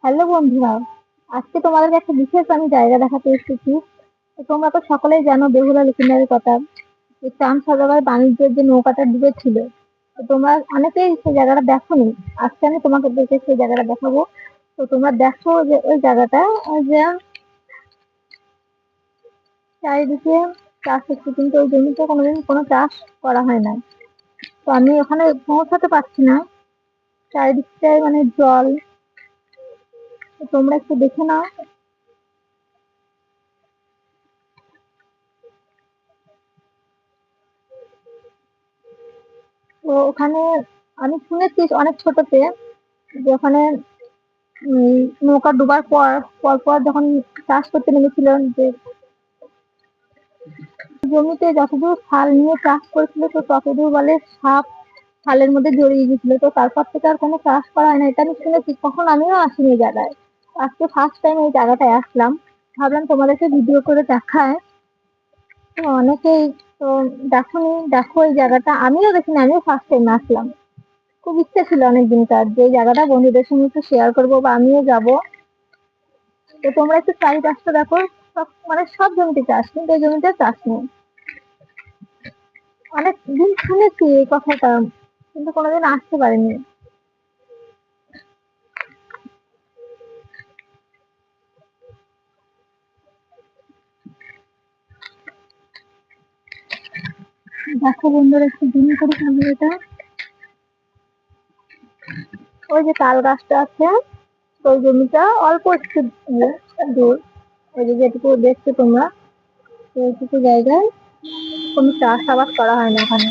Hello বন্ধুরা, আজকে তোমাদেরকে একটা বিশেষ আমি জায়গা দেখাতে এসেছি। তো তোমরা তো সকলেই জানো বেহুলা লক্ষিন্দারের কথা, যে চাঁদ সদাগর বাণিজ্যের যে নৌকাটা ডুবেছিল। তো তোমরা অনেকেই সেই জায়গাটা দেখোনি। আজকে আমি তোমাকে দেখে সেই জায়গাটা দেখাবো। তো তোমরা দেখো যে ওই জায়গাটা, যে চারিদিকে চাষ হচ্ছে, কিন্তু ওই জমিতে কোনোদিন কোনো চাষ করা হয় না। তো আমি ওখানে পৌঁছাতে পারছি না, চারিদিকটায় মানে জল। তো তোমরা একটু দেখে নাও। তো ওখানে আমি শুনেছি অনেক ছোটতে, যে ওখানে নৌকা ডুবার পর পর পর যখন চাষ করতে নেমেছিল, যে জমিতে যতদূর ফাল নিয়ে চাষ করেছিল, তো ততদূর বলে সাপ ফালের মধ্যে জড়িয়ে গেছিল। তো তারপর থেকে আর কোনো চাষ করা হয় না, এটা আমি শুনেছি। কখন আমিও আসিনি এই জায়গায়, আজকে ফার্স্ট টাইম এই জায়গাটায় আসলাম। ভাবলাম তোমাদেরকে ভিডিও করে দেখায়। তো অনেকেই তো দেখোনি, দেখো এই জায়গাটা। আমিও দেখিনি, আমিও ফার্স্ট টাইম আসলাম। খুব ইচ্ছে ছিল অনেক দিনকার, যে এই জায়গাটা বন্ধুদের সঙ্গে একটু শেয়ার করবো বা আমিও যাব। তো তোমরা একটু চারিপাশটা দেখো, সব মানে সব জমিতে চাষ, কিন্তু এই জমিতে চাষ নেই। অনেক দিন শুনেছি এই কথাটা, কিন্তু কোনোদিন আসতে পারিনি। দেখো বন্ধুরা, একটু দিন করে এটা, ওই যে তাল গাছটা আছে, তো ওই জমিটা অল্প একটু দূর, ওই যে যেটুকু দেখছো তোমরা, তো ওইটুকু জায়গায় কোনো চাষ আবাদ করা হয় না ওখানে।